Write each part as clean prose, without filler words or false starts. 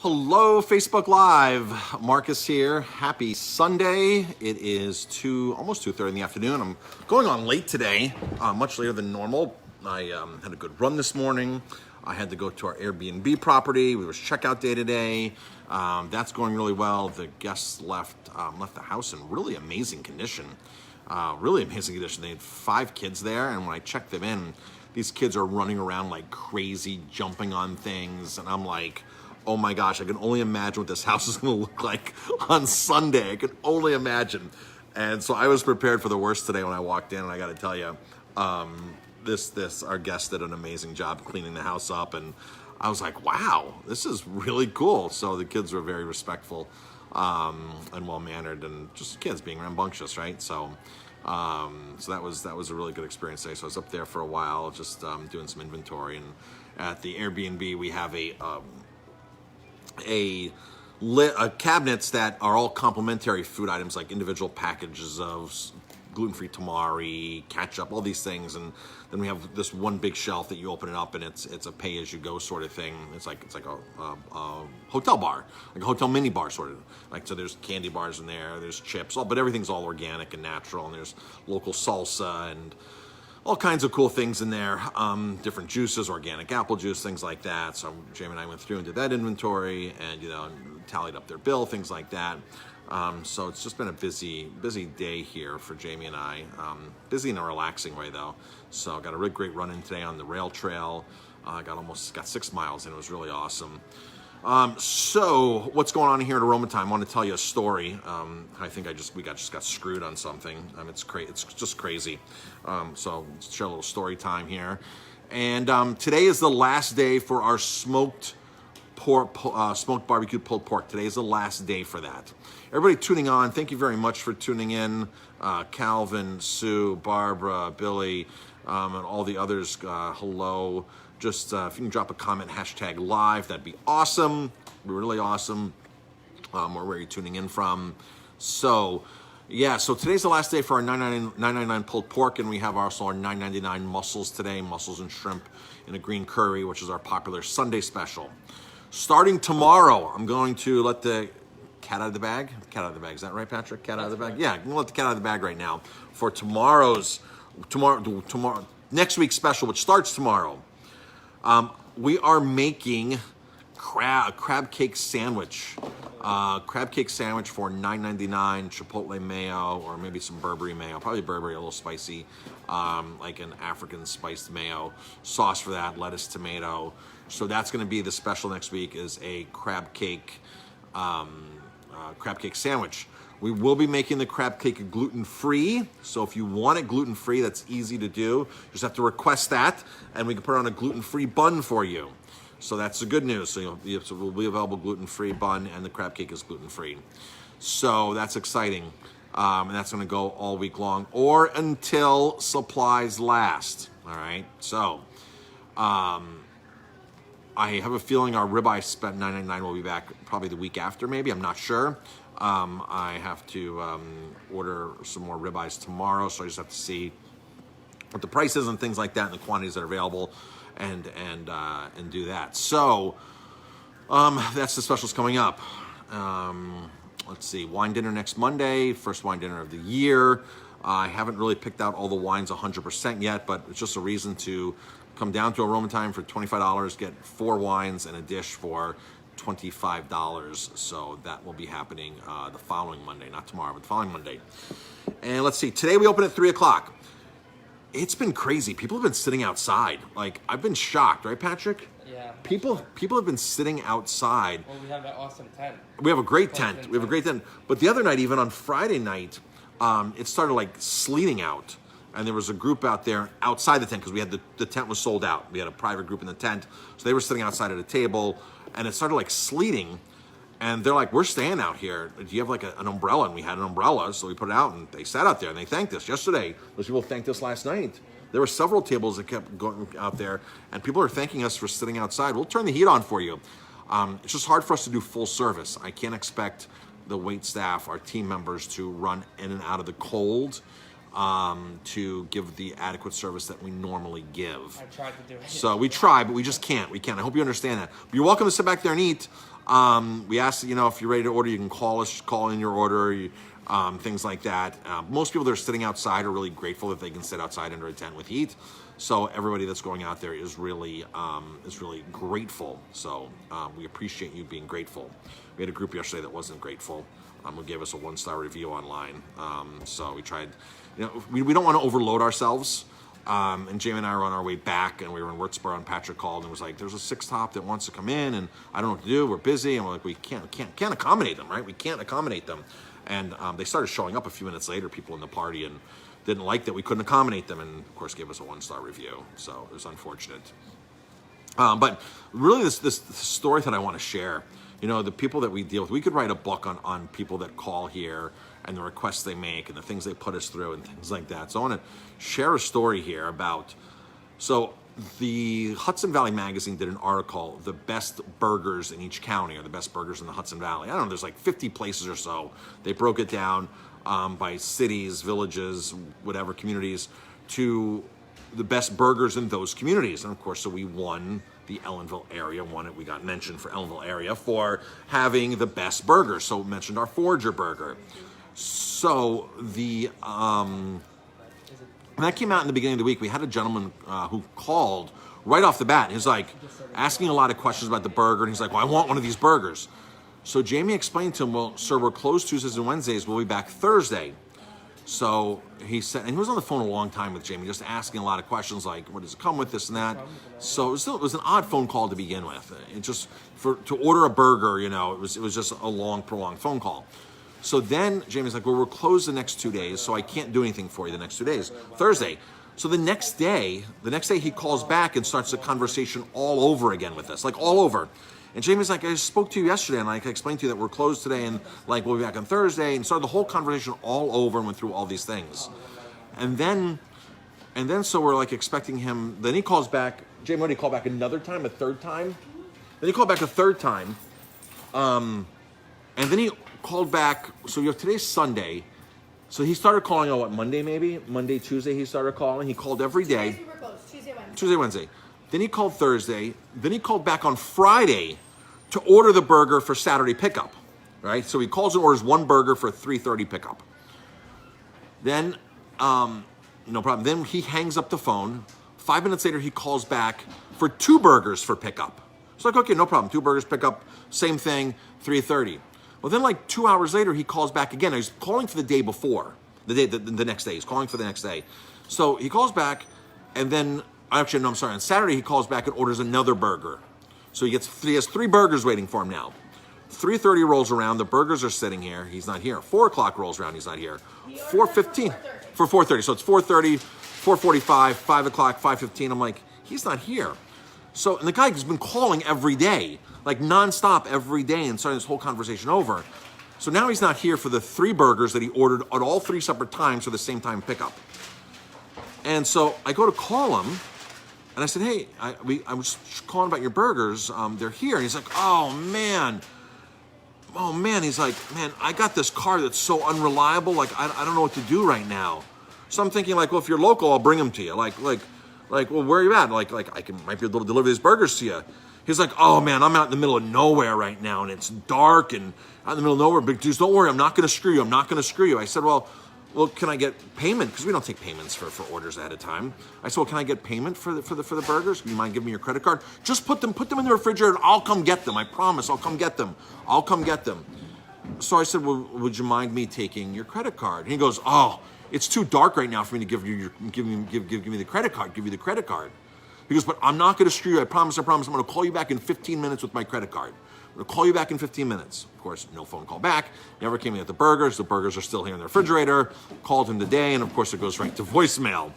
Hello, Facebook Live. Marcus here. Happy Sunday. It is almost 2:30 in the afternoon. I'm going on late today, much later than normal. I had a good run this morning. I had to go to our Airbnb property. It was checkout day today. That's going really well. The guests left the house in really amazing condition. Really amazing condition. They had 5 kids there, and when I checked them in, these kids are running around like crazy, jumping on things, and I'm like, oh my gosh, I can only imagine what this house is going to look like on Sunday. I can only imagine. And so I was prepared for the worst today when I walked in, and I got to tell you, our guest did an amazing job cleaning the house up, and I was like, wow, this is really cool. So the kids were very respectful and well-mannered, and just kids being rambunctious, right? So that was a really good experience today. So I was up there for a while, just doing some inventory, and at the Airbnb we have cabinets that are all complimentary food items, like individual packages of gluten-free tamari, ketchup, all these things, and then we have this one big shelf that you open it up, and it's a pay-as-you-go sort of thing. It's like a hotel bar, like a hotel mini bar sort of. Like, so there's candy bars in there, there's chips, but everything's all organic and natural, and there's local salsa and all kinds of cool things in there, different juices, organic apple juice, things like that. So Jamie and I went through and did that inventory, and tallied up their bill, things like that. So it's just been a busy day here for Jamie and I. Busy in a relaxing way though. So got a really great run in today on the rail trail. Got 6 miles, and it was really awesome. So what's going on here at Aroma Time? I want to tell you a story. I think we just got screwed on something. It's just crazy. So share a little story time here. And today is the last day for our smoked barbecue pulled pork. Today is the last day for that. Everybody tuning on, thank you very much for tuning in. Calvin, Sue, Barbara, Billy, and all the others, hello. Just if you can drop a comment, #live, that'd be awesome. Be really awesome. Where are you tuning in from? So today's the last day for our $9.99 pulled pork, and we have also our $9.99 mussels today, mussels and shrimp in a green curry, which is our popular Sunday special. Starting tomorrow, I'm going to let the cat out of the bag. Cat out of the bag, is that right, Patrick? Cat out of the bag? Yeah, I'm gonna let the cat out of the bag right now for tomorrow, next week's special, which starts tomorrow. We are making a crab cake sandwich. Crab cake sandwich for $9.99, Chipotle mayo, or maybe some Burberry mayo. Probably Burberry, a little spicy, like an African spiced mayo. Sauce for that, lettuce, tomato. So that's going to be the special next week, is a crab cake sandwich. We will be making the crab cake gluten-free. So if you want it gluten-free, that's easy to do. You just have to request that, and we can put it on a gluten-free bun for you. So that's the good news. So it will be available gluten-free bun, and the crab cake is gluten-free. So that's exciting. And that's going to go all week long, or until supplies last. All right. So I have a feeling our ribeye spent $9.99 will be back probably the week after, maybe. I'm not sure. I have to order some more ribeyes tomorrow, so I just have to see what the price is and things like that, and the quantities that are available, and do that. So that's the specials coming up. Let's see, wine dinner next Monday, first wine dinner of the year. I haven't really picked out all the wines 100% yet, but it's just a reason to come down to Aroma Time for $25, get 4 wines and a dish for $25. So that will be happening the following Monday, not tomorrow, but the following Monday. And let's see, today we open at 3 o'clock. It's been crazy. People have been sitting outside. Like, I've been shocked, right, Patrick? Yeah. People have been sitting outside. Well, we have an awesome tent. We have a great tent. We have a great tent. But the other night, even on Friday night, it started like sleeting out. And there was a group out there outside the tent, because we had the tent was sold out. We had a private group in the tent. So they were sitting outside at a table, and it started like sleeting. And they're like, we're staying out here. Do you have like an umbrella? And we had an umbrella, so we put it out, and they sat out there, and they thanked us yesterday. Those people thanked us last night. There were several tables that kept going out there, and people are thanking us for sitting outside. We'll turn the heat on for you. It's just hard for us to do full service. I can't expect the wait staff, our team members, to run in and out of the cold. to give the adequate service that we normally give. I tried to do it. So we try, but we just can't. We can't. I hope you understand that. But you're welcome to sit back there and eat. We ask, if you're ready to order, you can call us, call in your order, things like that. Most people that are sitting outside are really grateful that they can sit outside under a tent with heat. So everybody that's going out there is really grateful. So we appreciate you being grateful. We had a group yesterday that wasn't grateful. Who gave us a 1-star review online. So we tried, we don't want to overload ourselves. And Jamie and I were on our way back, and we were in Würzburg, and Patrick called and was like, there's a 6-top that wants to come in, and I don't know what to do. We're busy. And we're like, we can't accommodate them, right? We can't accommodate them. And they started showing up a few minutes later, people in the party, and didn't like that we couldn't accommodate them, and of course gave us a 1-star review. So it was unfortunate. But really this story that I want to share, the people that we deal with, we could write a book on people that call here and the requests they make and the things they put us through and things like that. So I want to share a story here about, the Hudson Valley Magazine did an article, the best burgers in each county, or the best burgers in the Hudson Valley. I don't know, there's like 50 places or so. They broke it down by cities, villages, whatever, communities, to the best burgers in those communities. And of course, so we won the Ellenville area, we got mentioned for Ellenville area for having the best burgers. So we mentioned our Forager burger. So when that came out in the beginning of the week, we had a gentleman who called right off the bat. He's like asking a lot of questions about the burger, and he's like, well, I want one of these burgers. So Jamie explained to him, well, sir, we're closed Tuesdays and Wednesdays. We'll be back Thursday. So he said, and he was on the phone a long time with Jamie, just asking a lot of questions like, what does it come with, this and that. So it was an odd phone call to begin with. It just, to order a burger, it was just a long, prolonged phone call. So then Jamie's like, well, we're closed the next 2 days, so I can't do anything for you the next 2 days, Thursday. So the next day he calls back and starts the conversation all over again with us, like all over. And Jamie's like, I spoke to you yesterday, and I explained to you that we're closed today, and we'll be back on Thursday, and started the whole conversation all over and went through all these things. And then so we're expecting him. Then he calls back. Jamie, what did he call back another time, a third time? Then he called back a third time. And then he called back. So today's Sunday. So he started calling on Monday maybe? Monday, Tuesday he started calling. He called every day. Tuesdays we were closed. Tuesday, Wednesday. Then he called Thursday. Then he called back on Friday to order the burger for Saturday pickup, right? So he calls and orders one burger for 3:30 pickup. Then, no problem. Then he hangs up the phone. 5 minutes later, he calls back for 2 burgers for pickup. So okay, no problem. 2 burgers pickup, same thing, 3:30. Well, then 2 hours later, he calls back again. He's calling for the day before, the next day. He's calling for the next day. So he calls back, and then, actually, no, I'm sorry. On Saturday, he calls back and orders another burger. So he has 3 burgers waiting for him now. 3:30 rolls around. The burgers are sitting here. He's not here. 4 o'clock rolls around. He's not here. 4:15 for 4:30. So it's 4:30, 4:45, 5 o'clock, 5:15. I'm like, he's not here. So, and the guy has been calling every day, nonstop every day, and starting this whole conversation over. So now he's not here for the 3 burgers that he ordered at all 3 separate times for the same time pickup. And so I go to call him. And I said, hey, I was calling about your burgers. They're here. And he's like, oh, man. He's like, man, I got this car that's so unreliable. I don't know what to do right now. So I'm thinking, well, if you're local, I'll bring them to you. Well, where are you at? Might be able to deliver these burgers to you. He's like, oh, man, I'm out in the middle of nowhere right now. And it's dark and out in the middle of nowhere. But dude, don't worry. I'm not going to screw you. I said, well, can I get payment? Because we don't take payments for orders ahead of time. I said, well, can I get payment for the burgers? Do you mind giving me your credit card? Just put them in the refrigerator, and I'll come get them. I promise, I'll come get them. So I said, well, would you mind me taking your credit card? And he goes, oh, it's too dark right now for me to give me the credit card. He goes, but I'm not going to screw you. I promise. I'm going to call you back in 15 minutes with my credit card. I'm going to call you back in 15 minutes. Of course, no phone call back. Never came in at the burgers. The burgers are still here in the refrigerator. Called him today, and of course, it goes right to voicemail.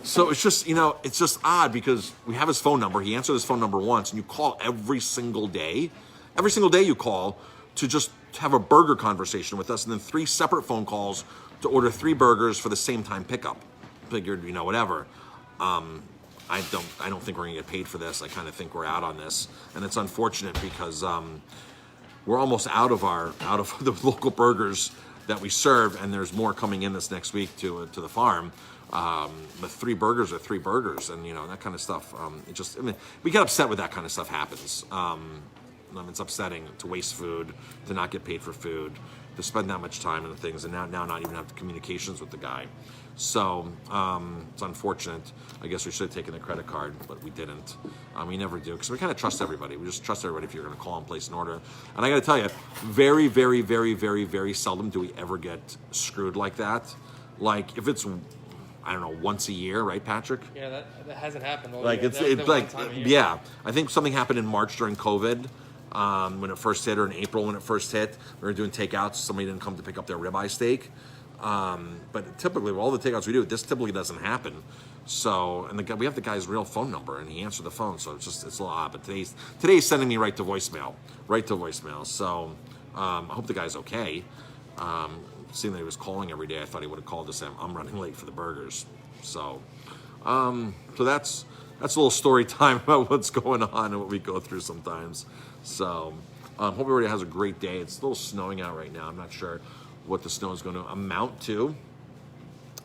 So it's just, it's just odd because we have his phone number. He answered his phone number once, and you call every single day. Every single day you call to just have a burger conversation with us, and then 3 separate phone calls to order 3 burgers for the same time pickup. Figured, whatever. I don't think we're gonna get paid for this. I kind of think we're out on this, and it's unfortunate because we're almost out of the local burgers that we serve, and there's more coming in this next week to the farm. The 3 burgers are 3 burgers, and that kind of stuff. We get upset when that kind of stuff happens. It's upsetting to waste food, to not get paid for food, to spend that much time on the things, and now not even have communications with the guy. So it's unfortunate. I guess we should have taken a credit card, but we didn't. We never do, because we kind of trust everybody. We just trust everybody if you're going to call and place an order. And I got to tell you, very, very, very, very, very seldom do we ever get screwed like that. Like if it's, I don't know, once a year, right, Patrick? Yeah, that hasn't happened all like year. It's like, yeah. I think something happened in March during COVID. When it first hit, or in April when it first hit, we were doing takeouts. Somebody didn't come to pick up their ribeye steak. But typically, with all the takeouts we do, this typically doesn't happen. So, and we have the guy's real phone number, and he answered the phone. So it's a little odd. But today's sending me right to voicemail. So I hope the guy's okay. Seeing that he was calling every day, I thought he would have called to say I'm running late for the burgers. So that's a little story time about what's going on and what we go through sometimes. So hope everybody has a great day. It's a little snowing out right now. I'm not sure what the snow is going to amount to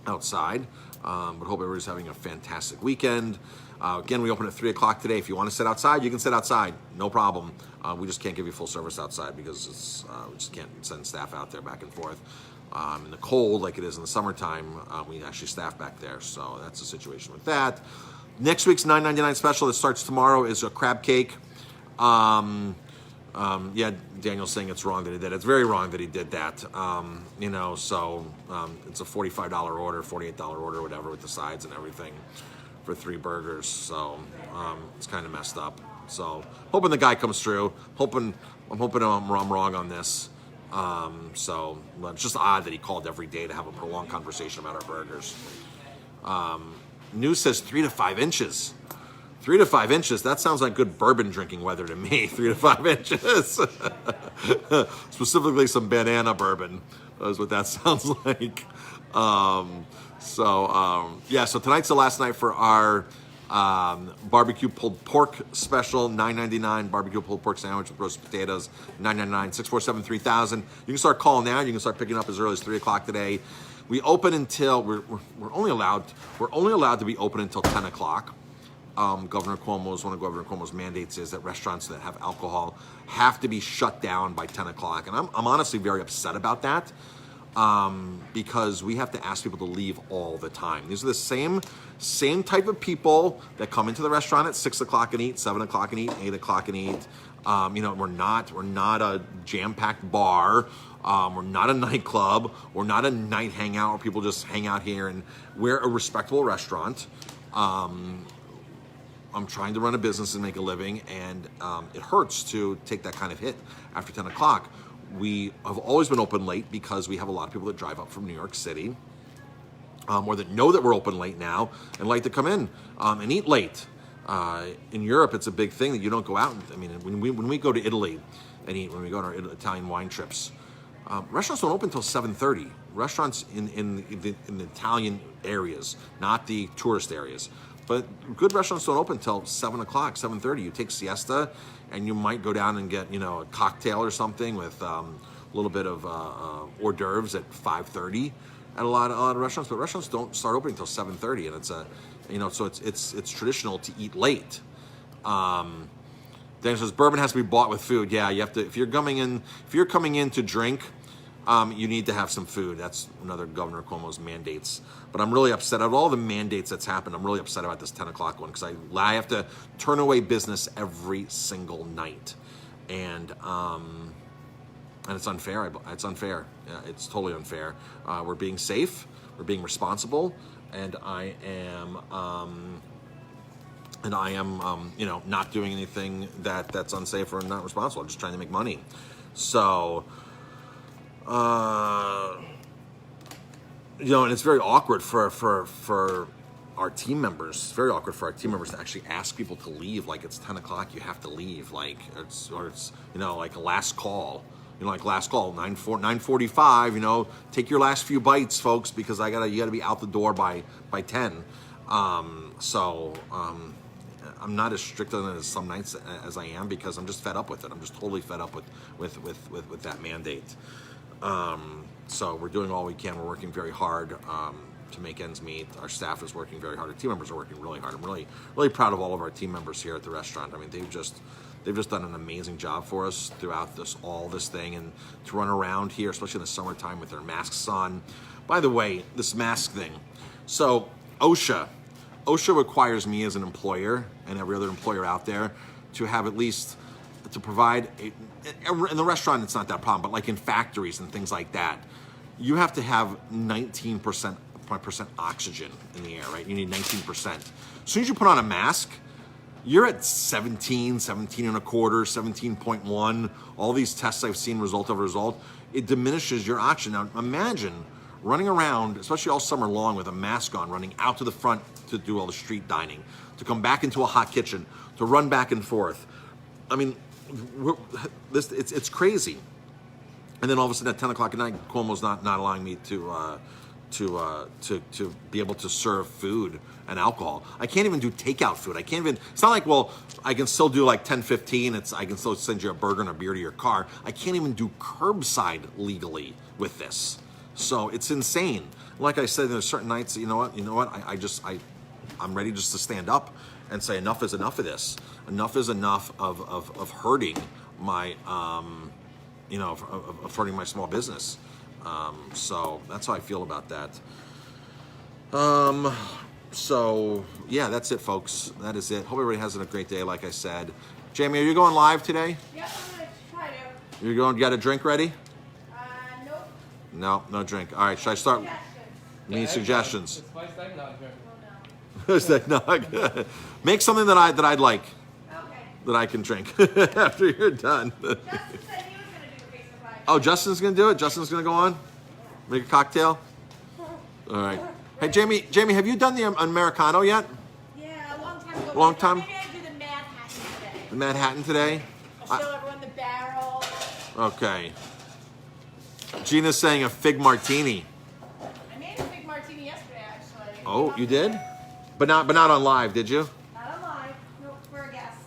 outside, but hope everybody's having a fantastic weekend. Again, we open at 3 o'clock today. If you want to sit outside, you can sit outside. No problem. We just can't give you full service outside because we just can't send staff out there back and forth. In the cold, like it is in the summertime, we actually staff back there. So that's the situation with that. Next week's $9.99 special that starts tomorrow is a crab cake. Yeah, Daniel's saying it's wrong that he did it. It's very wrong that he did that. It's a $45 order, $48 order, whatever, with the sides and everything for 3 burgers. So it's kind of messed up. So hoping the guy comes through. I'm hoping I'm wrong on this. So it's just odd that he called every day to have a prolonged conversation about our burgers. News says 3 to 5 inches. 3 to 5 inches, that sounds like good bourbon drinking weather to me. 3 to 5 inches. Specifically some banana bourbon is what that sounds like. So tonight's the last night for our barbecue pulled pork special, $9.99 barbecue pulled pork sandwich with roasted potatoes, $9.99, 647-3000. You can start calling now. You can start picking up as early as 3 o'clock today. We open until we're only allowed to be open until 10 o'clock. Governor Cuomo's one of Governor Cuomo's mandates is that restaurants that have alcohol have to be shut down by 10 o'clock, and I'm honestly very upset about that. Because we have to ask people to leave all the time. These are the same type of people that come into the restaurant at 6 o'clock and eat, 7 o'clock and eat, 8 o'clock and eat. We're not a jam-packed bar. We're not a nightclub. We're not a night hangout where people just hang out here. And we're a respectable restaurant. I'm trying to run a business and make a living, and it hurts to take that kind of hit after 10 o'clock. We have always been open late because we have a lot of people that drive up from New York City, or that know that we're open late now and like to come in and eat late. In Europe, it's a big thing that you don't go out. When we go to Italy and eat, when we go on our Italian wine trips, restaurants don't open until 7:30. Restaurants in the Italian areas, not the tourist areas. But good restaurants don't open until 7 o'clock, 7:30. You take siesta, and you might go down and get, a cocktail or something with a little bit of hors d'oeuvres at 5:30 at a lot of restaurants. But restaurants don't start opening until 7:30, and so it's traditional to eat late. Dan says bourbon has to be bought with food. Yeah, you have to. If you're coming in to drink, you need to have some food. That's another Governor Cuomo's mandates. But I'm really upset of all the mandates that's happened. I'm really upset about this 10 o'clock one because I have to turn away business every single night, and it's unfair. It's unfair. Yeah, it's totally unfair. We're being safe. We're being responsible, and I am not doing anything that's unsafe or not responsible. I'm just trying to make money. So. And it's very awkward for our team members. It's very awkward for our team members to actually ask people to leave. Like it's 10 o'clock, you have to leave. Like it's like a last call. Like last call, 9:45. Take your last few bites, folks, because you gotta be out the door by 10. I'm not as strict on it as some nights as I am because I'm just fed up with it. I'm just totally fed up with that mandate. So we're doing all we can. We're working very hard to make ends meet. Our staff is working very hard. Our team members are working really hard. I'm really, really proud of all of our team members here at the restaurant. I mean, they've just done an amazing job for us throughout this thing, and to run around here, especially in the summertime with their masks on. By the way, this mask thing. So OSHA requires me as an employer and every other employer out there to have at least to provide in the restaurant. It's not that problem, but like in factories and things like that, you have to have 19% oxygen in the air, right? You need 19%. As soon as you put on a mask, you're at 17 and a quarter, 17.1. All these tests I've seen result. It diminishes your oxygen. Now imagine running around, especially all summer long, with a mask on, running out to the front to do all the street dining, to come back into a hot kitchen, to run back and forth. I mean, it's crazy. And then all of a sudden at 10 o'clock at night, Cuomo's not allowing me to be able to serve food and alcohol. I can't even do takeout food. I can't even, it's not like, well, I can still do like 10:15. I can still send you a burger and a beer to your car. I can't even do curbside legally with this. So it's insane. Like I said, there's certain nights, you know what? I'm ready just to stand up and say enough is enough of this. Enough is enough of hurting my, of hurting my small business. So that's how I feel about that. So yeah, that's it, folks. That is it. Hope everybody has a great day. Like I said, Jamie, are you going live today? Yeah, I'm gonna try to. You got a drink ready? Nope. No drink. All right, should I start? Suggestions. Need suggestions. It's my eggnog drink. Oh no. It's eggnog. Make something that I'd like, Okay. that I can drink after you're done. Justin said he was gonna do a Facebook Live. Oh, Justin's gonna do it. Justin's gonna go on. Make a cocktail. All right. Hey, Jamie, have you done the Americano yet? Yeah, a long time ago. Long time? Maybe I do the Manhattan today. The Manhattan today? I'll show everyone the barrel. Okay. Gina's saying a fig martini. I made a fig martini yesterday, actually. Oh, you did? But not on live, did you? Not on live. Nope, for a guest.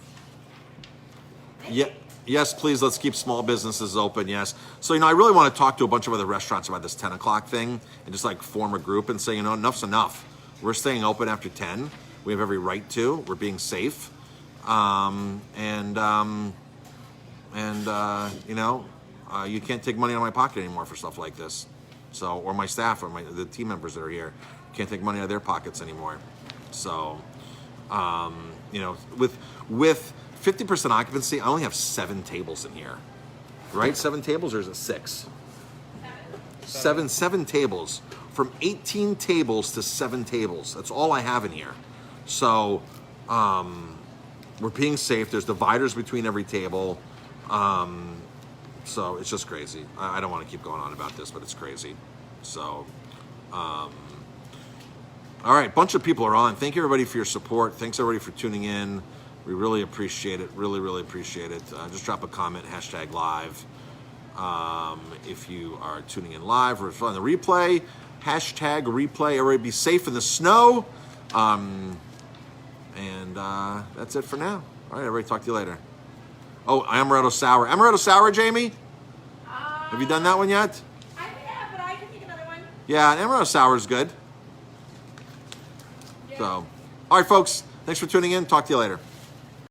Yeah. Yes, please, let's keep small businesses open, yes. So, I really want to talk to a bunch of other restaurants about this 10 o'clock thing and just like form a group and say, enough's enough. We're staying open after 10. We have every right to. We're being safe. You can't take money out of my pocket anymore for stuff like this. So, or my staff or the team members that are here can't take money out of their pockets anymore. So, with 50% occupancy, I only have 7 tables in here, right? 7 tables, or is it 6? 7 tables. From 18 tables to 7 tables. That's all I have in here. So, we're being safe. There's dividers between every table. So it's just crazy. I don't want to keep going on about this, but it's crazy. So, all right, bunch of people are on. Thank you, everybody, for your support. Thanks, everybody, for tuning in. We really appreciate it. Really, really appreciate it. Just drop a comment, #live. If you are tuning in live or on the replay, #replay. Everybody be safe in the snow. And that's it for now. All right, everybody, talk to you later. Oh, amaretto sour. Amaretto sour, Jamie? Have you done that one yet? I have, but I can make another one. Yeah, amaretto sour is good. Yeah. So, all right, folks. Thanks for tuning in. Talk to you later.